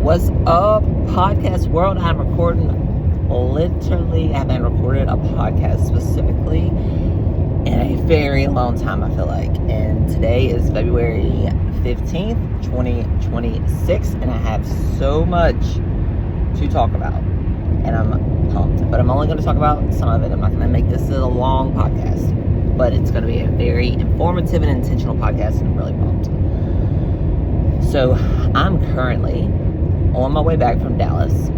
What's up, podcast world? I'm recording literally, I haven't recorded a podcast specifically in a very long time, I feel like. And today is February 15th, 2026, and I have so much to talk about. And I'm pumped. But I'm only going to talk about some of it. I'm not going to make this a long podcast. But it's going to be a very informative and intentional podcast, and I'm really pumped. So, I'm currently on my way back from Dallas.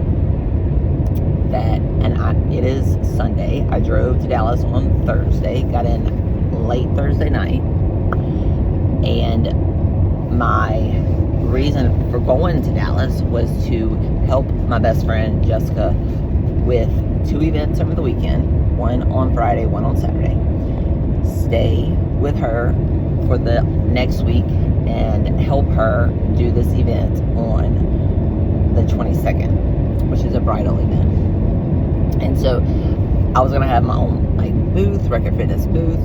It is Sunday. I drove to Dallas on Thursday, got in late Thursday night, and my reason for going to Dallas was to help my best friend Jessica with 2 events over the weekend, one on Friday, one on Saturday. Stay with her for the next week and help her do this event on the 22nd, which is a bridal event. And so I was going to have my own booth, Record Fitness booth,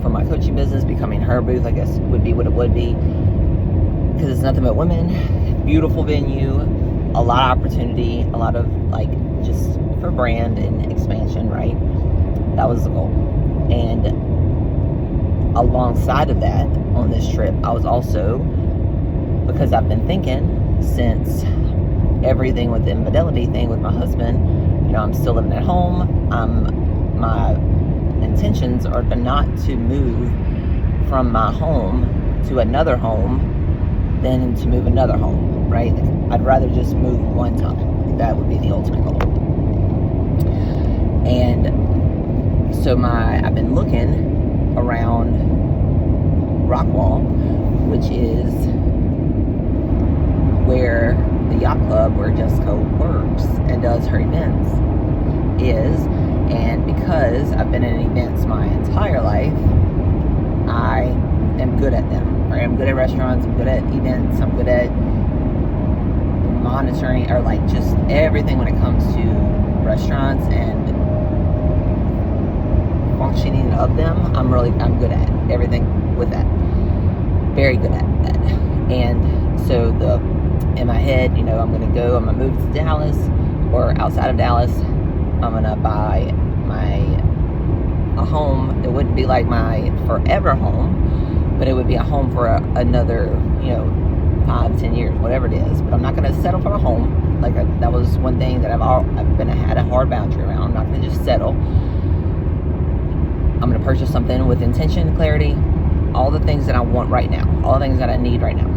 for my coaching business. Becoming her booth, I guess, would be what it would be, because it's nothing but women. Beautiful venue, a lot of opportunity, a lot of just for brand and expansion, right? That was the goal. And alongside of that, on this trip, I was also, because I've been thinking since everything with the infidelity thing with my husband, I'm still living at home. My intentions are not to move from my home to another home than to move another home, right? I'd rather just move one time. That would be the ultimate goal. And so I've been looking around Rockwall, which is where the yacht club where Jessica works and does her events is. And because I've been in events my entire life, I am good at them. Right? I'm good at restaurants, I'm good at events, I'm good at monitoring, or just everything when it comes to restaurants and functioning of them. I'm good at everything with that. Very good at that. And so in my head, I'm going to move to Dallas, or outside of Dallas. I'm going to buy a home. It wouldn't be like my forever home, but it would be a home for another, 5-10 years, whatever it is. But I'm not going to settle for a home. That was one thing that I've had a hard boundary around. I'm not going to just settle. I'm going to purchase something with intention, clarity, all the things that I want right now, all the things that I need right now.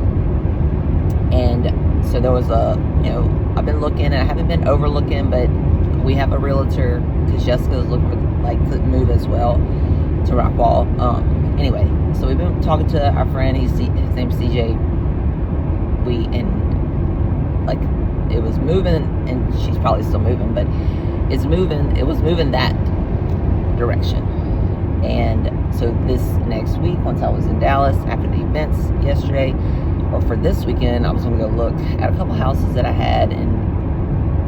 And so there was I've been looking, and I haven't been overlooking, but we have a realtor, because Jessica's looking for, to move as well to Rockwall. Anyway, so we've been talking to our friend, his name's CJ. It was moving, and she's probably still moving, but it was moving that direction. And so this next week, once I was in Dallas after the events yesterday, or for this weekend, I was going to go look at a couple houses that I had. And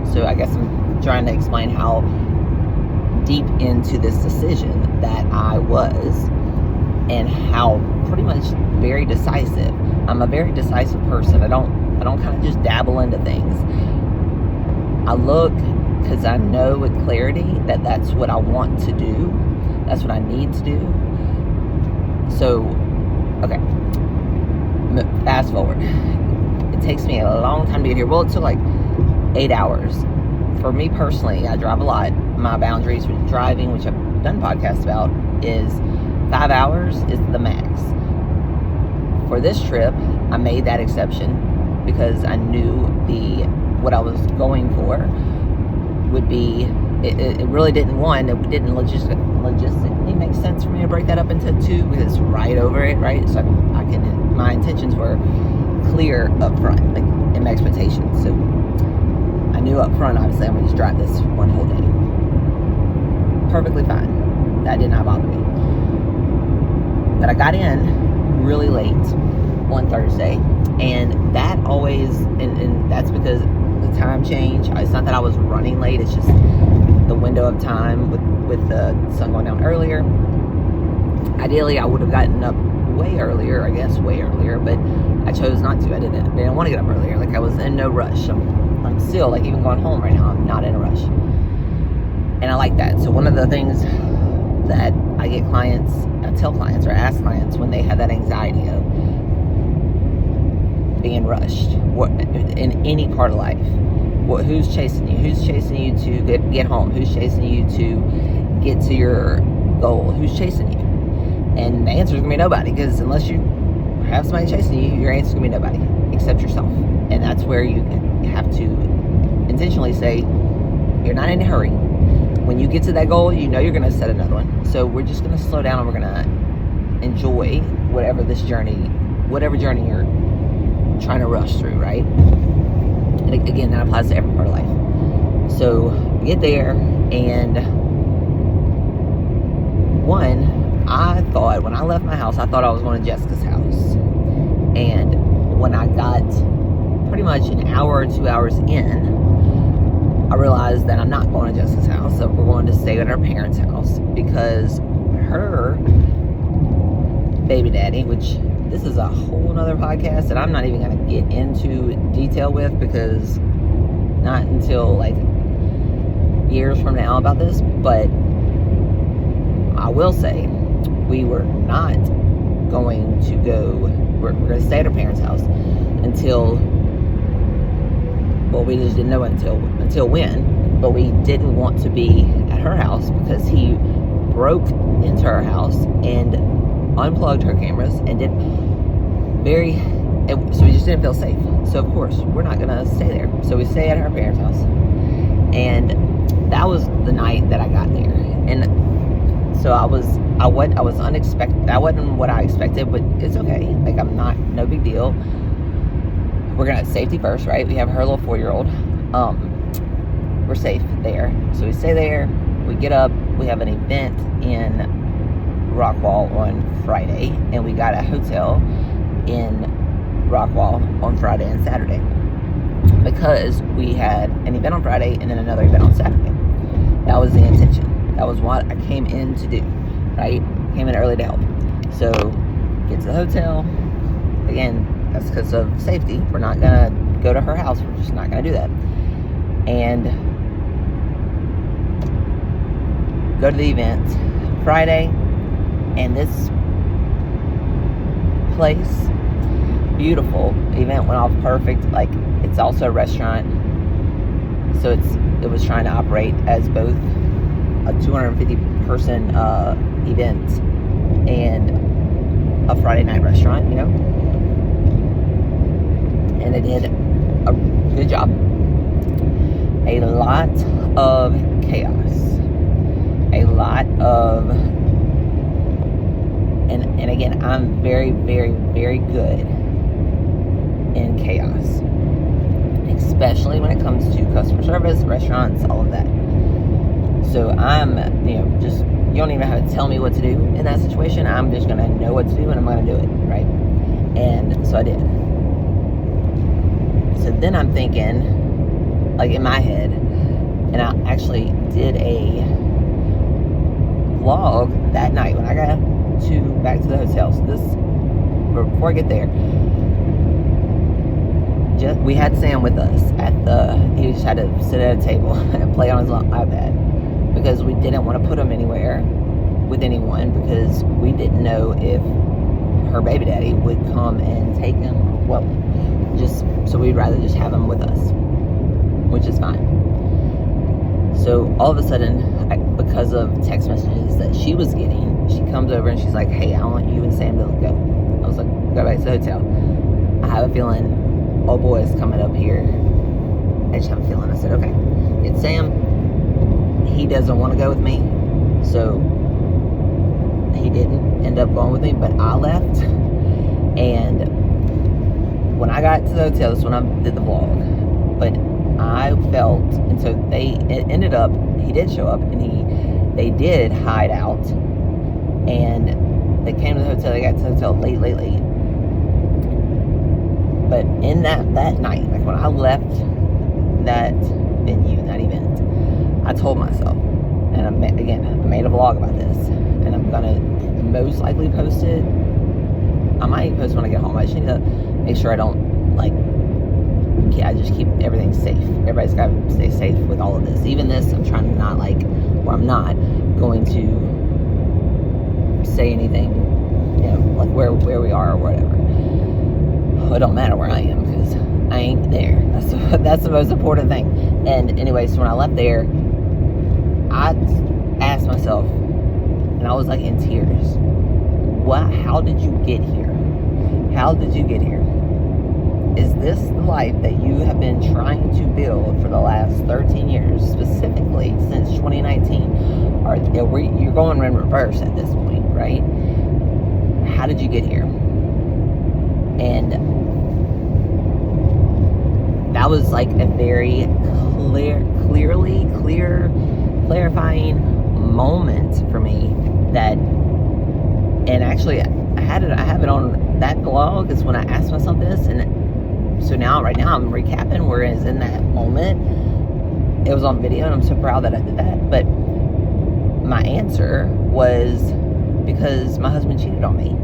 so I guess I'm trying to explain how deep into this decision that I was, and how pretty much very decisive. I'm a very decisive person. I don't kind of just dabble into things. I look because I know with clarity that that's what I want to do. That's what I need to do. So, okay. Fast forward. It takes me a long time to get here. Well, it took 8 hours. For me personally, I drive a lot. My boundaries with driving, which I've done podcasts about, is 5 hours is the max. For this trip, I made that exception because I knew what I was going for would be, it really didn't logistically make sense for me to break that up into 2, because it's right over it, right? So my intentions were clear up front, in my expectations. So I knew up front, obviously, I'm going to just drive this one whole day. Perfectly fine. That did not bother me. But I got in really late on Thursday, and that always, and that's because the time change. It's not that I was running late, it's just the window of time with the sun going down earlier. Ideally, I would have gotten up way earlier, but I chose not to. I didn't want to get up earlier. Like, I was in no rush. I'm still, like, even going home right now, I'm not in a rush. And I like that. So one of the things that I tell clients or ask clients when they have that anxiety of being rushed in any part of life, who's chasing you? Who's chasing you to get home? Who's chasing you to get to your goal? Who's chasing you? And the answer is going to be nobody, because unless you have somebody chasing you, your answer is going to be nobody except yourself. And that's where you have to intentionally say, you're not in a hurry. When you get to that goal, you know you're going to set another one. So we're just going to slow down, and we're going to enjoy whatever journey you're trying to rush through, right? And again, that applies to every part of life. So get there, and I thought, when I left my house, I thought I was going to Jessica's house. And when I got pretty much an hour or 2 hours in, I realized that I'm not going to Jessica's house, so we're going to stay at her parents' house, because her baby daddy, which this is a whole nother podcast that I'm not even going to get into detail with, because not until like years from now about this, but I will say we were not going to go, we're going to stay at her parents' house until, well, we just didn't know until when, but we didn't want to be at her house because he broke into her house and unplugged her cameras and so we just didn't feel safe. So of course we're not gonna stay there. So we stay at her parents' house, and that was the night that I got there. And so I was unexpected. That wasn't what I expected, but it's okay. Like, no big deal. We're gonna safety first, right? We have her little 4-year-old. We're safe there. So we stay there. We get up. We have an event in Rockwall on Friday, and we got a hotel in Rockwall on Friday and Saturday, because we had an event on Friday and then another event on Saturday. That was the intention. That was what I came in to do, right? Came in early to help. So get to the hotel. Again, that's because of safety. We're not gonna go to her house. We're just not gonna do that. And go to the event Friday, and this place, beautiful event, went off perfect. Like, it's also a restaurant, so it was trying to operate as both a 250 person event and a Friday night restaurant, you know. And they did a good job. A lot of chaos, a lot of, and again, I'm very, very, very good in chaos, especially when it comes to customer service, restaurants, all of that. So I'm, just, you don't even have to tell me what to do in that situation. I'm just going to know what to do, and I'm going to do it, right? And so I did. So then I'm thinking, like, in my head, and I actually did a vlog that night when I got back to the hotel. So before I get there, we had Sam with us he just had to sit at a table and play on his iPad, because we didn't want to put him anywhere with anyone, because we didn't know if her baby daddy would come and take him. Well, so we'd rather just have him with us, which is fine. So all of a sudden, because of text messages that she was getting, she comes over and she's like, "Hey, I want you and Sam to go." I was like, "Go back to the hotel. I have a feeling old boy is coming up here. I just have a feeling." I said, "Okay." It's Sam. He doesn't want to go with me, so he didn't end up going with me, but I left. And when I got to the hotel, this is when I did the vlog, but I felt, and so he did show up, and they did hide out, and they came to the hotel. They got to the hotel late. But in that night, like when I left that venue, that event, I told myself, and I made a vlog about this, and I'm gonna most likely post it I might post when I get home. I just need to make sure I don't, like, I just keep everything safe. Everybody's got to stay safe with all of this. Even this, I'm trying to not, like, or I'm not going to say anything, you know, like where we are or whatever. It don't matter where I am, because I ain't there. That's the most important thing. And anyway, so when I left there, I asked myself, and I was like in tears, how did you get here? How did you get here? Is this the life that you have been trying to build for the last 13 years, specifically since 2019? Or you're going in reverse at this point, right? How did you get here? And that was like a very clarifying moment for me. That, and actually I have it on that blog, is when I asked myself this. And so right now I'm recapping, whereas in that moment it was on video, and I'm so proud that I did that. But my answer was because my husband cheated on me.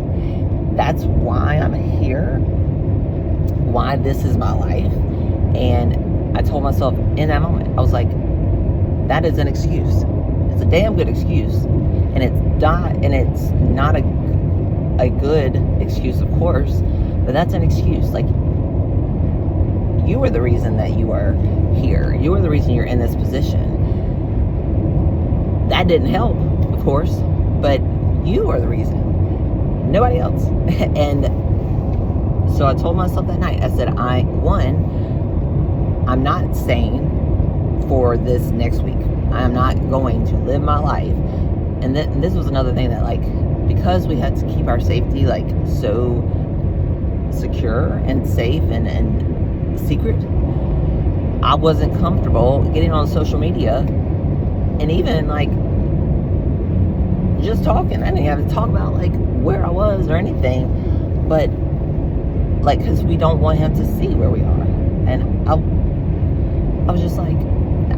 That's why I'm here, why this is my life. And I told myself in that moment, I was like, that is an excuse. It's a damn good excuse. And it's not a good excuse, of course, but that's an excuse. Like, you were the reason that you are here. You were the reason you're in this position. That didn't help, of course, but you are the reason. Nobody else. And so I told myself that night, I said, I'm not staying for this next week. I am not going to live my life. And this was another thing that, like, because we had to keep our safety, like, so secure and safe and secret, I wasn't comfortable getting on social media and even, like, just talking. I didn't have to talk about, like, where I was or anything, but, like, because we don't want him to see where we are. And I was just like,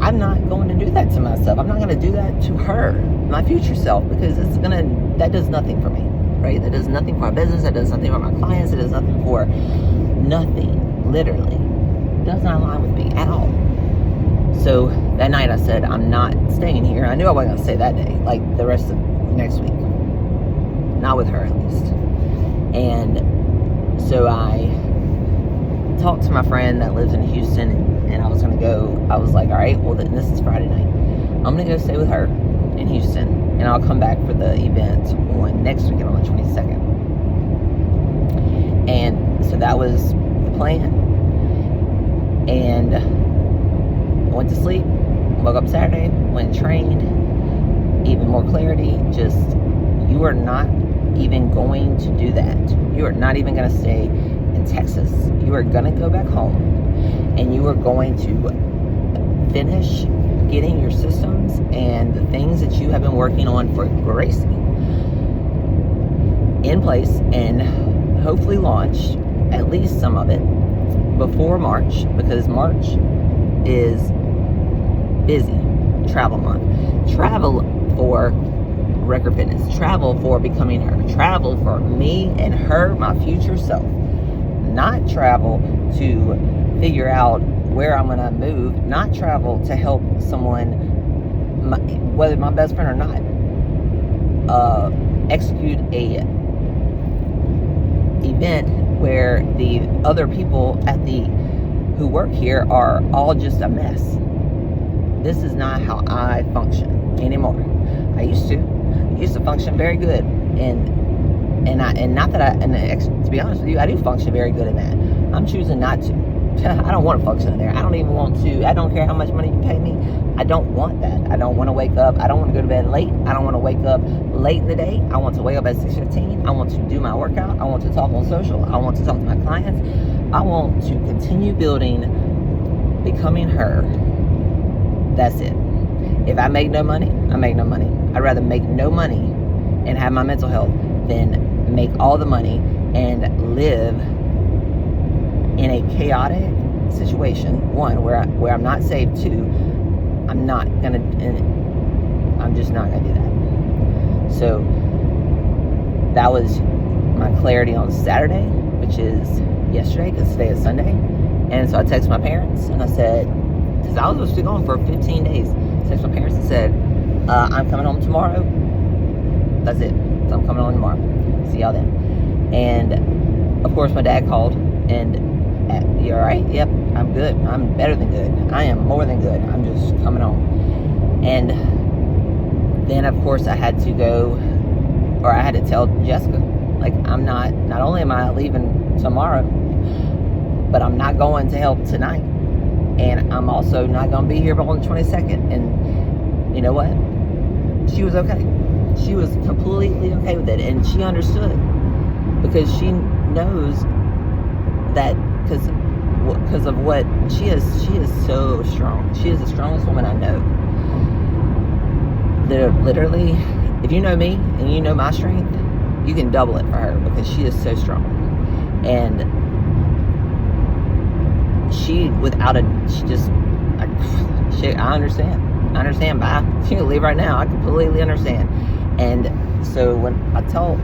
I'm not going to do that to myself. I'm not going to do that to her, my future self, because that does nothing for me, right? That does nothing for my business. That does nothing for my clients. It does nothing for nothing, literally. It does not align with me at all. So that night I said, I'm not staying here. I knew I wasn't going to stay that day, like the rest of next week. Not with her, at least. And so I talked to my friend that lives in Houston, and I was going to go. I was like, all right, well, this is Friday night. I'm going to go stay with her in Houston, and I'll come back for the event on next weekend on the 22nd. And so that was the plan. And I went to sleep, woke up Saturday, went and trained. Even more clarity, just, you are not even going to do that. You are not even going to stay in Texas. You are going to go back home, and you are going to finish getting your systems and the things that you have been working on for Gracie in place, and hopefully launch at least some of it before March, because March is busy. Travel month. Travel for Record Fitness. Travel for Becoming Her. Travel for me and her, my future self. Not travel to figure out where I'm going to move. Not travel to help someone, whether my best friend or not, execute a event where the other people who work here are all just a mess. This is not how I function anymore. I used to function very good, and to be honest with you, I do function very good in that. I'm choosing not to. I don't want to function in there. I don't even want to. I don't care how much money you pay me. I don't want that. I don't want to wake up. I don't want to go to bed late. I don't want to wake up late in the day. I want to wake up at 6:15. I want to do my workout. I want to talk on social. I want to talk to my clients. I want to continue building, becoming her. That's it. If I make no money, I make no money. I'd rather make no money and have my mental health than make all the money and live in a chaotic situation. One, where I'm not safe. Two, I'm just not gonna do that. So that was my clarity on Saturday, which is yesterday, because today is Sunday. And so I texted my parents and I said, because I was supposed to be gone for 15 days. I texted my parents and said, I'm coming home tomorrow. That's it. So I'm coming home tomorrow. See y'all then. And of course my dad called and, you all right? Yep, I'm good. I'm better than good. I am more than good. I'm just coming home. And then of course I had to go, or I had to tell Jessica, like, not only am I leaving tomorrow, but I'm not going to help tonight. And I'm also not going to be here on the 22nd. And you know what? She was okay. She was completely okay with it. And she understood. Because she knows that, because of what she is so strong. She is the strongest woman I know. Literally, if you know me and you know my strength, you can double it for her, because she is so strong. And I understand. Bye. She can leave right now. I completely understand. And so when I talk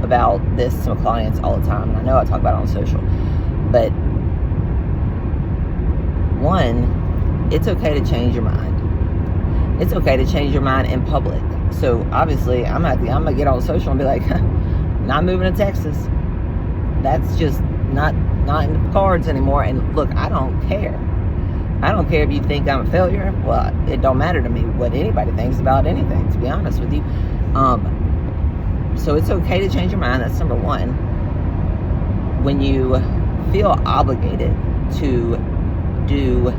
about this to my clients all the time, and I know I talk about it on social, but one, it's okay to change your mind. It's okay to change your mind in public. So obviously, I'm gonna get on social and be like, not moving to Texas. That's just not in the cards anymore. And look, I don't care. I don't care if you think I'm a failure. Well, it don't matter to me what anybody thinks about anything, to be honest with you. So it's okay to change your mind. That's number one. When you feel obligated to do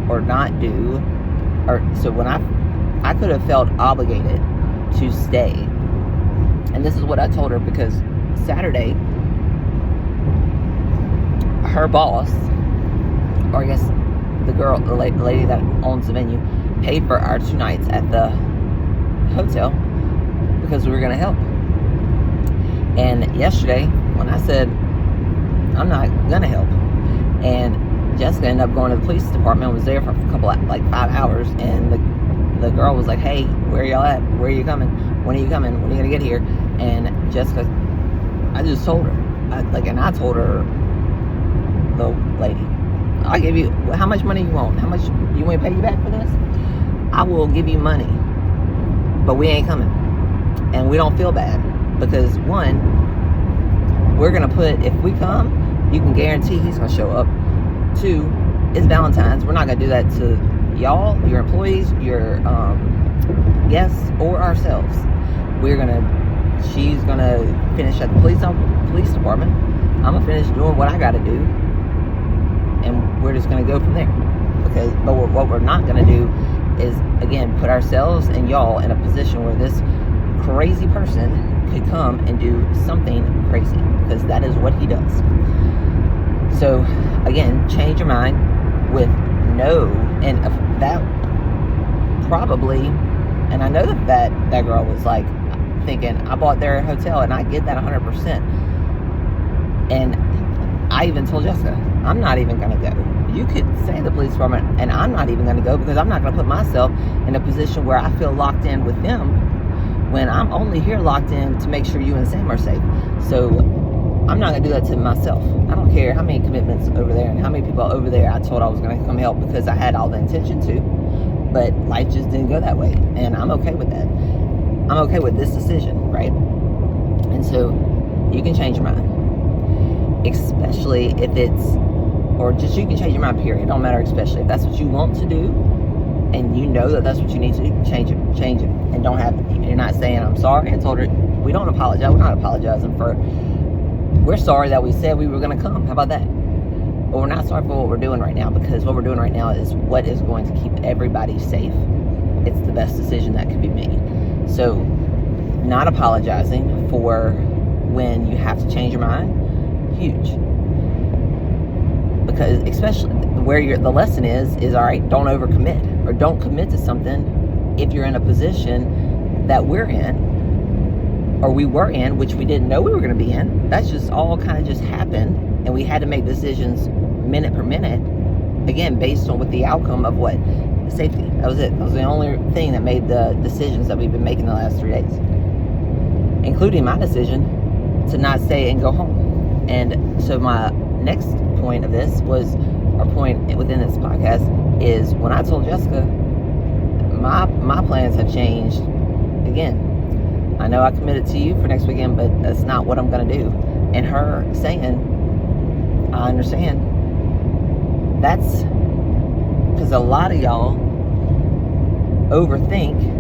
or not do, or so when I could have felt obligated to stay. And this is what I told her, because Saturday, her boss, or I guess the lady that owns the venue, paid for our 2 nights at the hotel because we were going to help. And yesterday, when I said, I'm not going to help, and Jessica ended up going to the police department, was there for a couple, like 5 hours, and the girl was like, hey, where are y'all at? Where are you coming? When are you coming? When are you going to get here? And Jessica, I just told her, and I told her, the lady, I'll give you, how much money you want? How much, you want me to pay you back for this? I will give you money, but we ain't coming. And we don't feel bad, because one, we're going to put, if we come, you can guarantee he's going to show up. 2, it's Valentine's. We're not going to do that to y'all, your employees, your guests, or ourselves. She's going to finish at the police department. I'm going to finish doing what I got to do. And we're just going to go from there. But what we're not going to do is, again, put ourselves and y'all in a position where this crazy person could come and do something crazy, because that is what he does. So, again, change your mind with no, and that probably, and I know that girl was like thinking, I bought their hotel, and I get that 100%. And I even told Jessica, I'm not even going to go. You could say the police department, and I'm not even going to go, because I'm not going to put myself in a position where I feel locked in with them when I'm only here locked in to make sure you and Sam are safe. So I'm not going to do that to myself. I don't care how many commitments over there and how many people over there I told I was going to come help, because I had all the intention to, but life just didn't go that way. And I'm okay with that. I'm okay with this decision, right? And so you can change your mind, especially if it's, or just you can change your mind, period. It don't matter, especially if that's what you want to do and you know that that's what you need to do, change it. And don't have, you're not saying I'm sorry. I told her, we don't apologize. We're not apologizing for, we're sorry that we said we were going to come. How about that? But we're not sorry for what we're doing right now, because what we're doing right now is what is going to keep everybody safe. It's the best decision that could be made. So not apologizing for when you have to change your mind, huge. Because especially where the lesson is all right, don't overcommit, or don't commit to something if you're in a position that we're in, or we were in, which we didn't know we were going to be in. That's just all kind of just happened, and we had to make decisions minute per minute, again, based on what the outcome of what? Safety. That was it. That was the only thing that made the decisions that we've been making the last 3 days, including my decision to not say and go home. And so my next point of this was, or point within this podcast, is when I told Jessica my plans have changed again. I know I committed to you for next weekend, but that's not what I'm going to do. And her saying, I understand. That's because a lot of y'all overthink.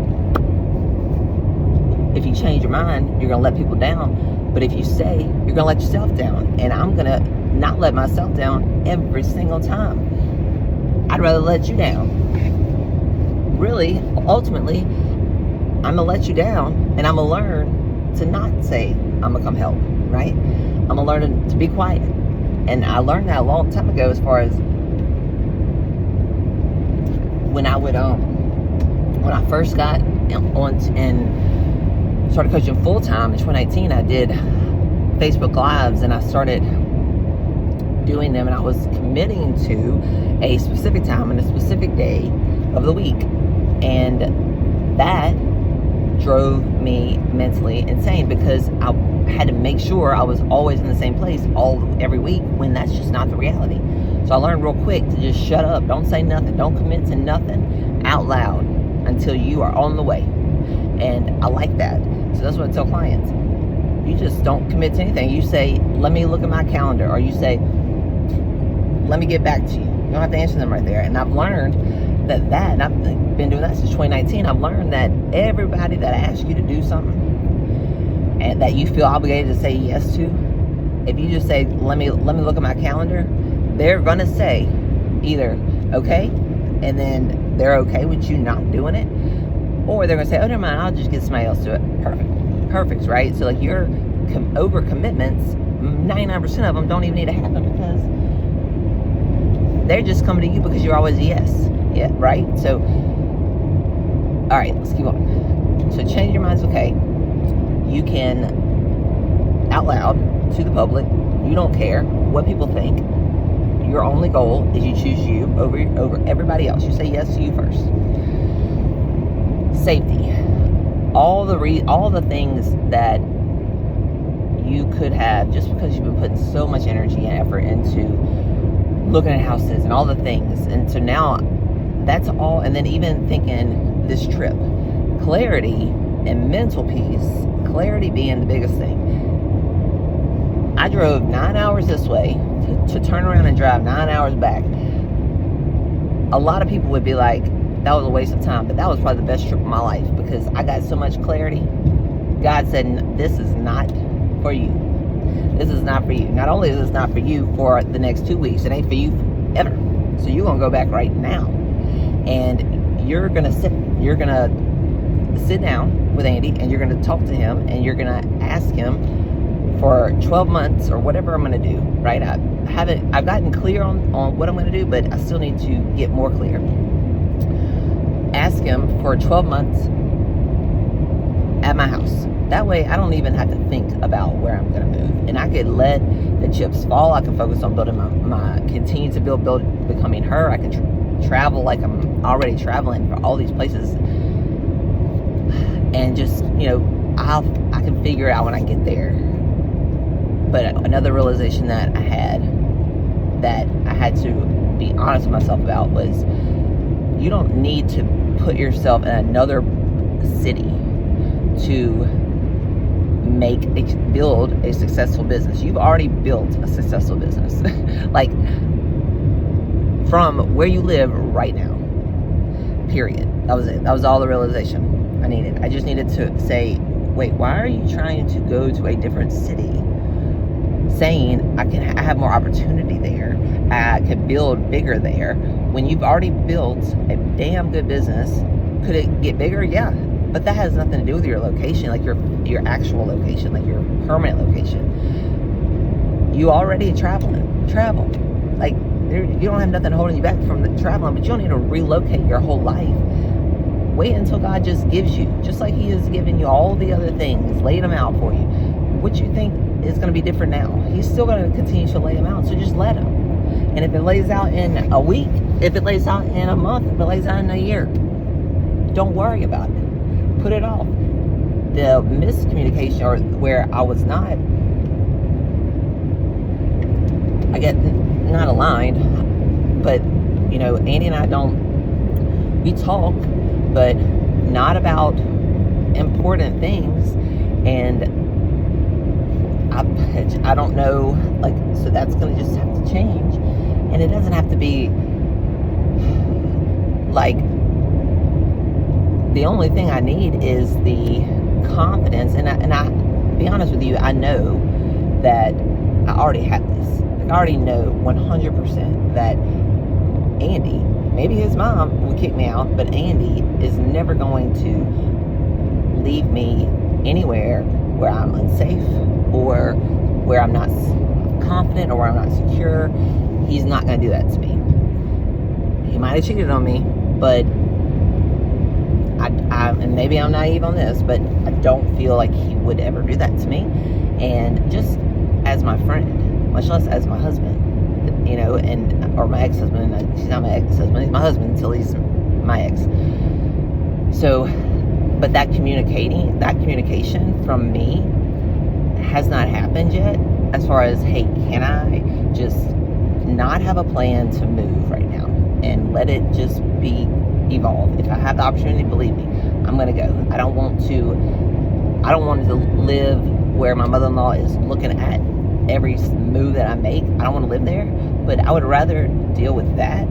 If you change your mind, you're going to let people down. But if you stay, you're going to let yourself down. And I'm going to not let myself down every single time. I'd rather let you down. Really, ultimately, I'm going to let you down, and I'm going to learn to not say, I'm going to come help, right? I'm going to learn to be quiet. And I learned that a long time ago, as far as when I would, when I first got on and started coaching full-time in 2018, I did Facebook Lives, and I started doing them, and I was committing to a specific time and a specific day of the week. And that drove me mentally insane, because I had to make sure I was always in the same place every week, when that's just not the reality. So I learned real quick to just shut up. Don't say nothing. Don't commit to nothing out loud until you are on the way. And I like that. So that's what I tell clients. You just don't commit to anything. You say, let me look at my calendar. Or you say, let me get back to you. You don't have to answer them right there. And I've learned and I've been doing that since 2019, I've learned that everybody that asks you to do something and that you feel obligated to say yes to, if you just say, let me look at my calendar, they're gonna say either okay, and then they're okay with you not doing it, or they're gonna say, oh, never mind, I'll just get somebody else to it. Perfect, right? So like your over commitments, 99% of them don't even need to happen, because they're just coming to you because you're always a yes. Yeah, right? So, all right, let's keep on. So change your mind's okay. You can, out loud to the public, you don't care what people think. Your only goal is you choose you over everybody else. You say yes to you first. Safety. All the things that you could have, just because you've been putting so much energy and effort into looking at houses and all the things. And so now that's all. And then even thinking this trip, clarity and mental peace, clarity being the biggest thing. I drove 9 hours this way to turn around and drive 9 hours back. A lot of people would be like, that was a waste of time, but that was probably the best trip of my life, because I got so much clarity. God said, this is not for you. This is not for you. Not only is this not for you for the next 2 weeks, it ain't for you ever. So you're going to go back right now. And you're going to sit down with Andy, and you're going to talk to him, and you're going to ask him for 12 months or whatever I'm going to do, right? I've gotten clear on what I'm going to do, but I still need to get more clear. Ask him for 12 months at my house. That way I don't even have to think about where I'm going to move, and I could let the chips fall. I can focus on building continue to build becoming her. I can travel like I'm already traveling for all these places, and just, I can figure it out when I get there. But another realization that I had to be honest with myself about was, you don't need to put yourself in another city to build a successful business. You've already built a successful business. Like, from where you live right now. Period. That was it. That was all the realization I needed. I just needed to say, wait, why are you trying to go to a different city? Saying I have more opportunity there, I could build bigger there, when you've already built a damn good business. Could it get bigger? Yeah, but that has nothing to do with your location, like your actual location, like your permanent location. You already travel. Like, you don't have nothing holding you back from traveling, but you don't need to relocate your whole life. Wait until God just gives you, just like He has given you all the other things, laid them out for you. What you think is going to be different now, He's still going to continue to lay them out. So just let Him. And if it lays out in a week, if it lays out in a month, if it lays out in a year, don't worry about it. Put it off. The miscommunication, or where I was not I get not aligned, but Andy and I we talk, but not about important things, and I don't know, so that's going to just have to change, and it doesn't have to be the only thing I need is the confidence, and I be honest with you, I know that I already have this. I already know 100% that Andy, maybe his mom would kick me out, but Andy is never going to leave me anywhere where I'm unsafe or where I'm not confident or where I'm not secure. He's not going to do that to me. He might have cheated on me, but and maybe I'm naive on this, but I don't feel like he would ever do that to me. And just as my friend, much less as my husband, or my ex-husband. He's not my ex-husband, he's my husband until he's my ex. So, but that communication from me has not happened yet, as far as, hey, can I just not have a plan to move right now and let it just evolve? If I have the opportunity, believe me, I'm gonna go. I don't want to live where my mother-in-law is looking at every move that I make. I don't want to live there, but I would rather deal with that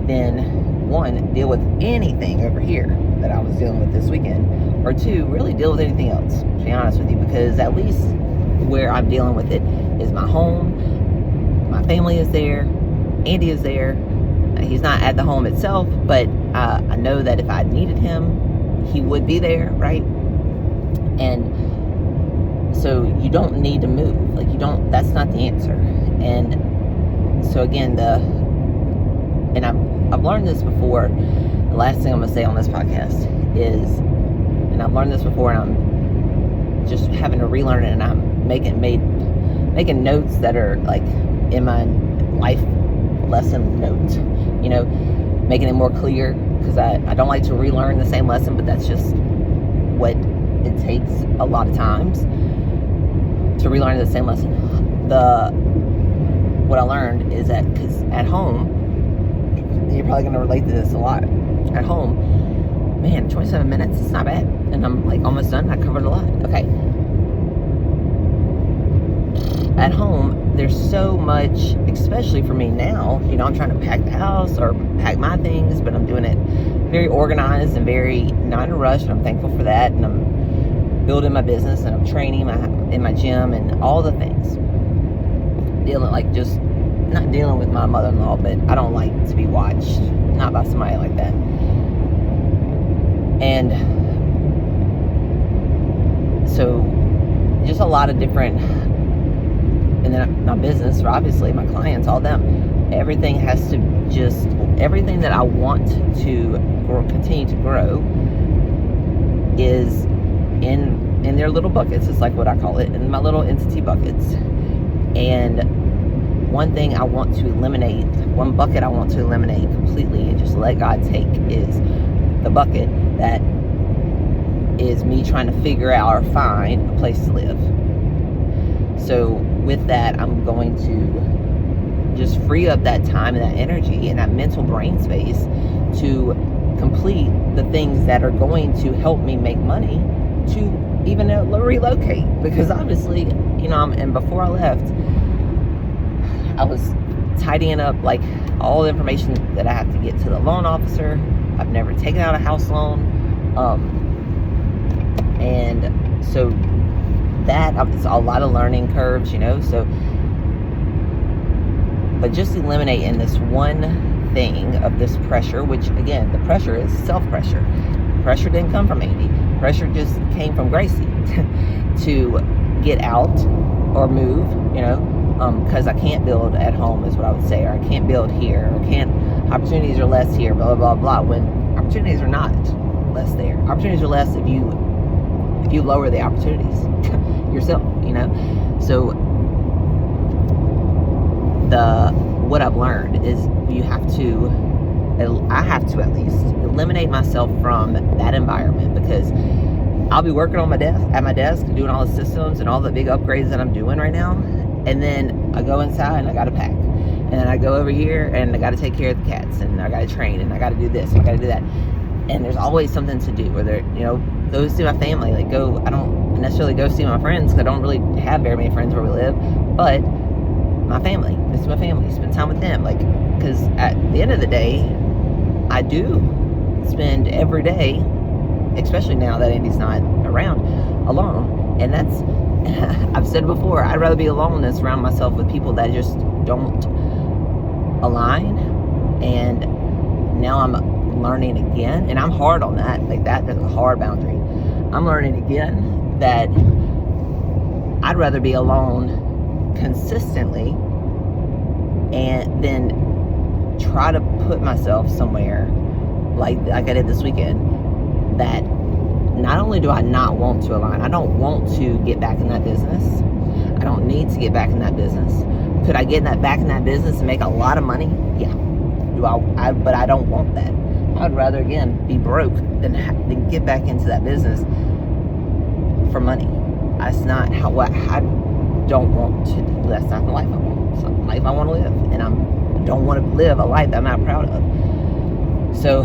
than, one, deal with anything over here that I was dealing with this weekend, or two, really deal with anything else, to be honest with you, because at least where I'm dealing with it is my home, my family is there, Andy is there. He's not at the home itself, but I know that if I needed him, he would be there, right? And so you don't need to move. That's not the answer. And so again, I've learned this before. The last thing I'm going to say on this podcast is, and I've learned this before, and I'm just having to relearn it, and I'm making notes that are in my life lesson notes, making it more clear, because I don't like to relearn the same lesson, but that's just what it takes a lot of times to relearn the same lesson. What I learned is that, because at home, you're probably going to relate to this a lot. At home, man, 27 minutes, it's not bad. And I'm almost done. I covered a lot. Okay. At home, there's so much, especially for me now, I'm trying to pack the house or pack my things, but I'm doing it very organized and very not in a rush, and I'm thankful for that. And I'm building my business, and I'm training in my gym and all the things. Not dealing with my mother-in-law, but I don't like to be watched, not by somebody like that. And so just a lot of different, and then my business, obviously my clients, all them, everything that I want to continue to grow is in their little buckets. It's like what I call it, in my little entity buckets. And one bucket I want to eliminate completely and just let God take is the bucket that is me trying to figure out or find a place to live. So with that, I'm going to just free up that time and that energy and that mental brain space to complete the things that are going to help me make money to even relocate. Because obviously, and before I left, I was tidying up all the information that I have to get to the loan officer. I've never taken out a house loan, and so that it's a lot of learning curves, so, but just eliminating this one thing of this pressure, which again, the pressure is self-pressure. Pressure didn't come from Andy. Pressure just came from Gracie to get out or move, because I can't build at home, is what I would say, or I can't build here, or opportunities are less here, blah, blah, blah, when opportunities are not less there. Opportunities are less if you lower the opportunities yourself, So what I've learned is I have to at least eliminate myself from that environment, because I'll be working on at my desk, doing all the systems and all the big upgrades that I'm doing right now, and then I go inside and I gotta pack. And then I go over here and I gotta take care of the cats, and I gotta train, and I gotta do this, and I gotta do that. And there's always something to do, whether, go see my family. Like, I don't necessarily go see my friends, because I don't really have very many friends where we live, but my family, it's my family, spend time with them. Like, because at the end of the day, I do spend every day, especially now that Andy's not around, alone. And that's, I've said before, I'd rather be alone than surround myself with people that just don't align. And now I'm learning again, and I'm hard on that. Like, that's a hard boundary. I'm learning again that I'd rather be alone consistently and then try to put myself somewhere like I did this weekend, that not only do I not want to align, I don't want to get back in that business. I don't need to get back in that business. Could I get back in that business and make a lot of money? Yeah. But I don't want that. I'd rather, again, be broke than get back into that business for money. That's not I don't want to do. That's not the life I want. It's not the life I want to live. And I don't want to live a life that I'm not proud of. So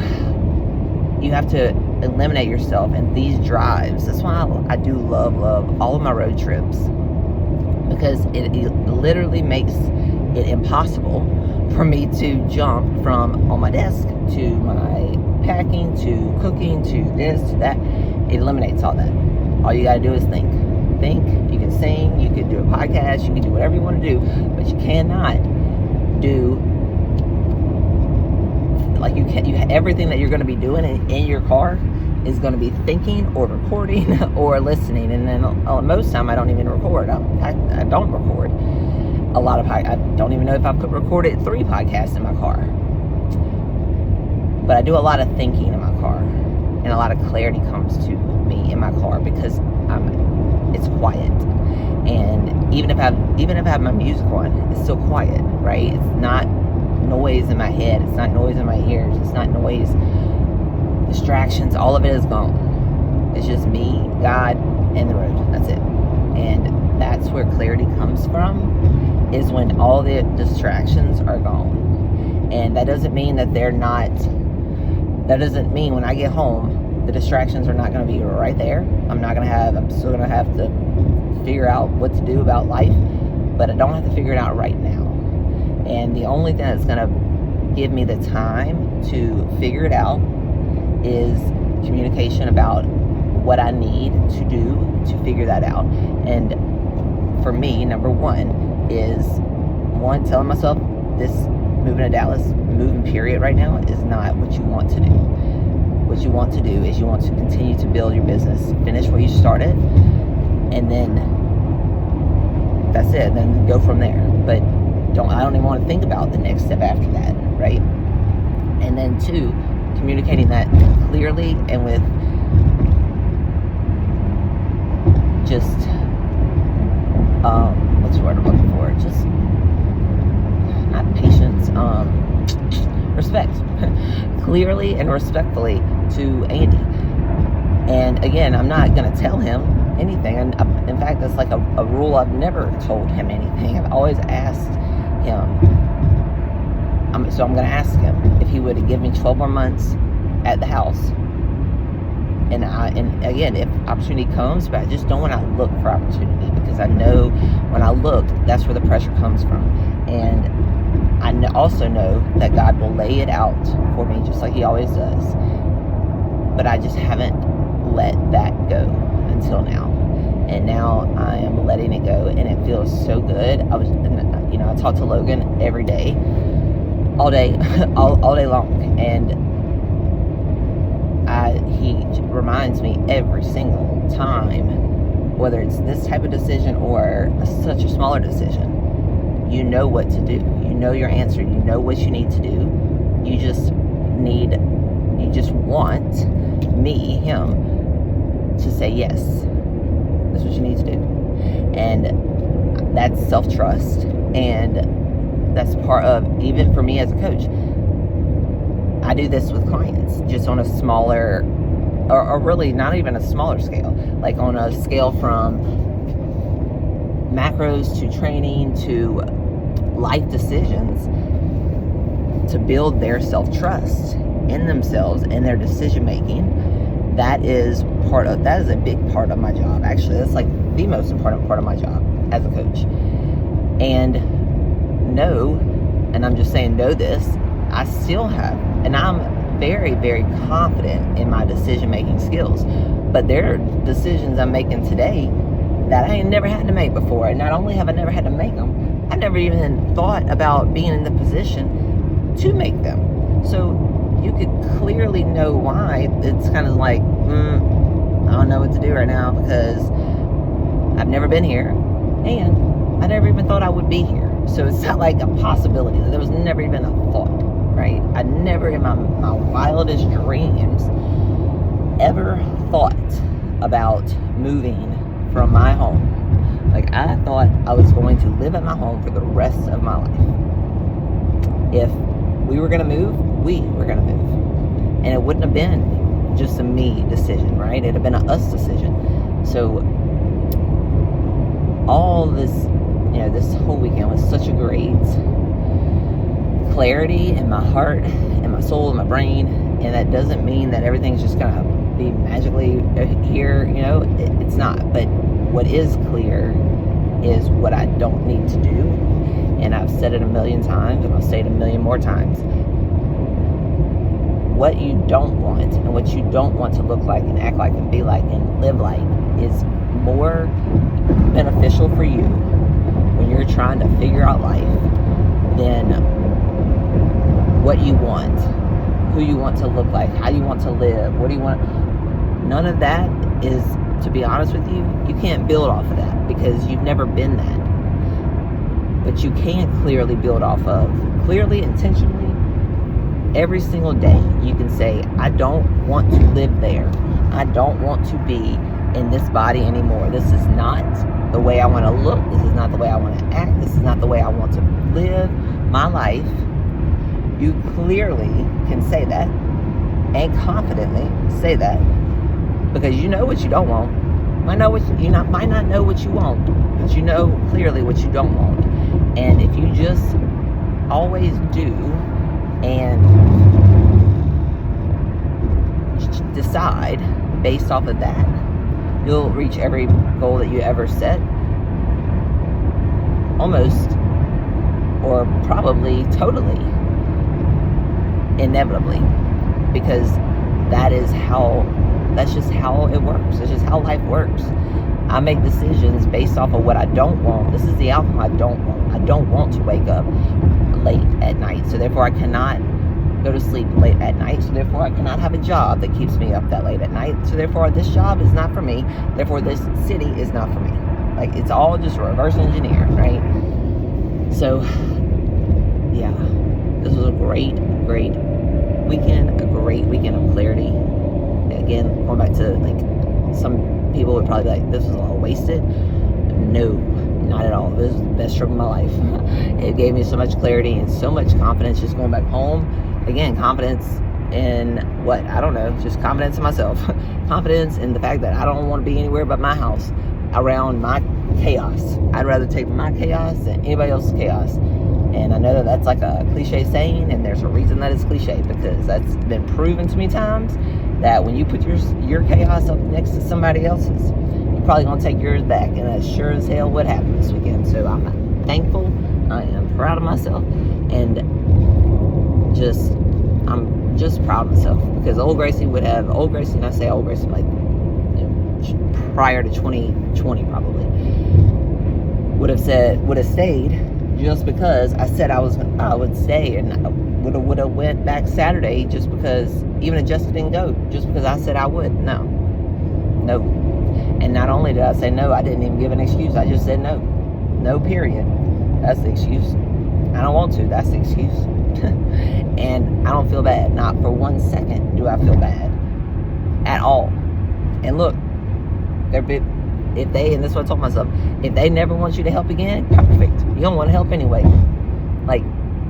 you have to eliminate yourself in these drives. That's why I do love all of my road trips, because it literally makes it impossible for me to jump from on my desk to my packing to cooking to this to that. It eliminates all that. All you gotta do is think. You can sing, you can do a podcast, you can do whatever you want to do, but you cannot do, like, everything that you're going to be doing in your car is going to be thinking or recording or listening. And then most time I don't even record. I don't record a lot of I don't even know if I've recorded 3 podcasts in my car. But I do a lot of thinking in my car, and a lot of clarity comes to me in my car, because it's quiet. And even if I have my music on, it's still quiet, right? It's not noise in my head, it's not noise in my ears, it's not noise, distractions, all of it is gone. It's just me, God, and the road. That's it. And that's where clarity comes from, is when all the distractions are gone. And that doesn't mean that that doesn't mean when I get home the distractions are not going to be right there. I'm still going to have to figure out what to do about life, but I don't have to figure it out right now. And the only thing that's going to give me the time to figure it out is communication about what I need to do to figure that out. And for me, number one is telling myself this moving to Dallas, moving period right now, is not what you want to do. What you want to do is you want to continue to build your business, finish where you started, and then that's it. Then go from there. But I don't even want to think about the next step after that, right? And then 2, communicating that clearly and with just what's the word I'm looking for? Just not patience, respect. Clearly and respectfully to Andy. And again, I'm not going to tell him anything. And in fact, that's like a rule. I've never told him anything. I've always asked him. So I'm going to ask him if he would give me 12 more months at the house. And again, if opportunity comes, but I just don't want to look for opportunity, because I know when I look, that's where the pressure comes from. And I also know that God will lay it out for me, just like He always does. But I just haven't let that go until now. And now I am letting it go, and it feels so good. I talk to Logan every day, all day, all day long, and he reminds me every single time, whether it's this type of decision or such a smaller decision. You know what to do. You know your answer. You know what you need to do. You just want him to say yes. That's what you need to do. And that's self-trust. And that's part of, even for me as a coach, I do this with clients, just on a smaller, or really not even a smaller scale, like on a scale from macros to training to life decisions to build their self-trust in themselves and their decision making. That is a big part of my job. Actually, that's like the most important part of my job as a coach. And I'm just saying know this, I still have, and I'm very, very confident in my decision making skills. But there are decisions I'm making today that I ain't never had to make before. And not only have I never had to make them, I never even thought about being in the position to make them. So you could clearly know why it's kind of like, I don't know what to do right now, because I've never been here and I never even thought I would be here. So it's not like a possibility. There was never even a thought, right? I never in my wildest dreams ever thought about moving from my home. Like, I thought I was going to live at my home for the rest of my life. If we were going to move, we were going to move. And it wouldn't have been just a me decision, right? It'd have been a us decision. So all this, this whole weekend was such a great clarity in my heart, in my soul, in my brain. And that doesn't mean that everything's just going to be magically here, it's not. But what is clear is what I don't need to do. And I've said it a million times, and I'll say it a million more times. What you don't want and what you don't want to look like and act like and be like and live like is more beneficial for you when you're trying to figure out life than what you want, who you want to look like, how you want to live, what do you want. None of that is, to be honest with you, you can't build off of that because you've never been that. But you can clearly build off of, clearly, intentionally, every single day. You can say, I don't want to live there. I don't want to be in this body anymore. This is not the way I want to look. This is not the way I want to act. This is not the way I want to live my life. You clearly can say that and confidently say that because you know what you don't want. Might not know what you want, but you know clearly what you don't want. And if you just always do and decide based off of that, you'll reach every goal that you ever set, almost, or probably totally, inevitably, because that's just how it works. It's just how life works. I make decisions based off of what I don't want. This is the outcome I don't want. I don't want to wake up late at night, so therefore I cannot go to sleep late at night, so therefore I cannot have a job that keeps me up that late at night, so therefore this job is not for me, therefore this city is not for me. Like, it's all just reverse engineered, right? So yeah, this was a great weekend, a great weekend of clarity. Again, going back to, like, some people would probably be like, this was all wasted. No, not at all. This was the best trip of my life. It gave me so much clarity and so much confidence just going back home. Again, confidence in what? I don't know. Just confidence in myself. Confidence in the fact that I don't want to be anywhere but my house around my chaos. I'd rather take my chaos than anybody else's chaos. And I know that that's like a cliche saying, and there's a reason that it's cliche, because that's been proven to me times that when you put your chaos up next to somebody else's, you're probably going to take yours back. And that's sure as hell what happened this weekend. So I'm thankful. I am proud of myself. And I'm just proud of myself, because old Gracie, and I say old Gracie, like, prior to 2020 probably, would have stayed just because I said I would stay, and I would have went back Saturday just because, even if Jessica didn't go, just because I said I would. No. And not only did I say no, I didn't even give an excuse. I just said no. No, period. That's the excuse. I don't want to. That's the excuse. And I don't feel bad. Not for 1 second do I feel bad at all. And look, and this is what I told myself, if they never want you to help again, perfect. You don't want to help anyway. Like,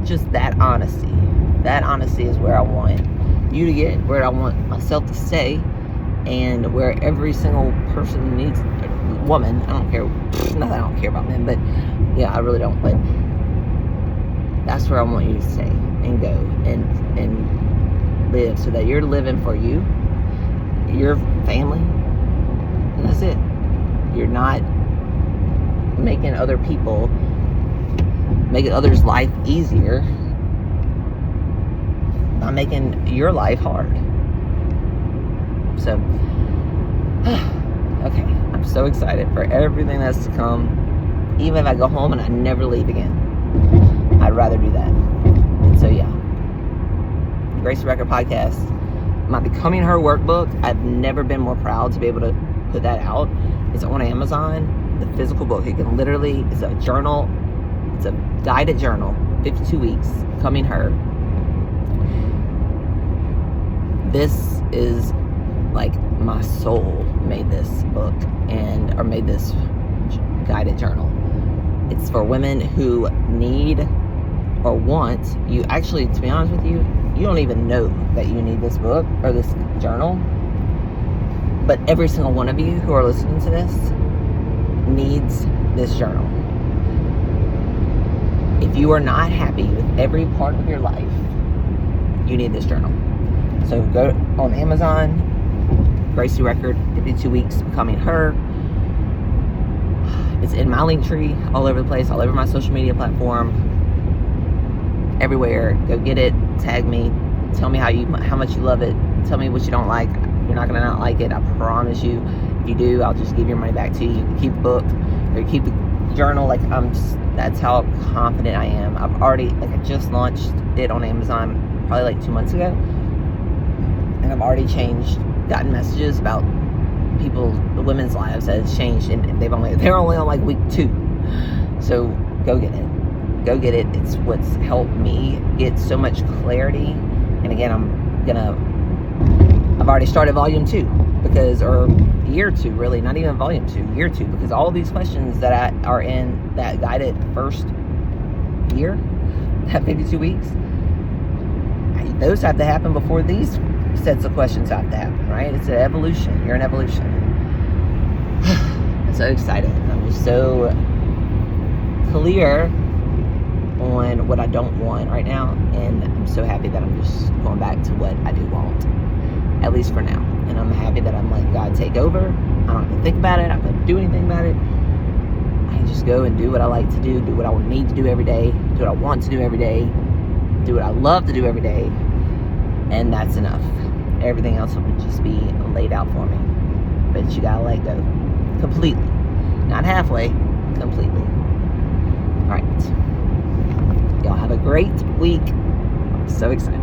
just that honesty. That honesty is where I want you to get, where I want myself to stay, and where every single person needs, woman, I don't care, not that I don't care about men, but yeah, I really don't, but That's where I want you to stay and go and live, so that you're living for you, your family, and that's it. You're not making others' life easier by making your life hard. So, okay, I'm so excited for everything that's to come. Even if I go home and I never leave again, I'd rather do that. And so, yeah, Gracie Record Podcast, my Becoming Her workbook. I've never been more proud to be able to put that out. It's on Amazon, the physical book. It can literally, it's a journal, it's a guided journal, 52 weeks, Becoming Her. This is like my soul made this book or made this guided journal. It's for women who need or want, you actually, to be honest with you, you don't even know that you need this book or this journal, but every single one of you who are listening to this needs this journal. If you are not happy with every part of your life, you need this journal. So go on Amazon, Gracie Record, 52 weeks, Becoming Her. It's in my link tree, all over the place, all over my social media platform, everywhere. Go get it, tag me, tell me how much you love it, tell me what you don't like. You're not gonna not like it, I promise you. If you do, I'll just give your money back to you. You can keep the book, or keep the journal. Like, that's how confident I am. I just launched it on Amazon probably like 2 months ago, and I've already gotten messages about the women's lives that has changed, and they're only on like week 2. So go get it. It's what's helped me get so much clarity. And again, I've already started volume 2, or year 2, really, not even volume 2, year 2, because all these questions that are in that guided first year, that 52 weeks, those have to happen before these sets of questions have to happen, right? It's an evolution. You're an evolution. I'm so excited. I'm just so clear on what I don't want right now, and I'm so happy that I'm just going back to what I do want, at least for now. And I'm happy that I'm letting God take over. I don't have to think about it. I don't have to do anything about it. I can just go and do what I like to do what I need to do every day, do what I want to do every day, do what I love to do every day, and that's enough. Everything else will just be laid out for me. But you gotta let go completely, not halfway, completely. All right, y'all have a great week. I'm so excited.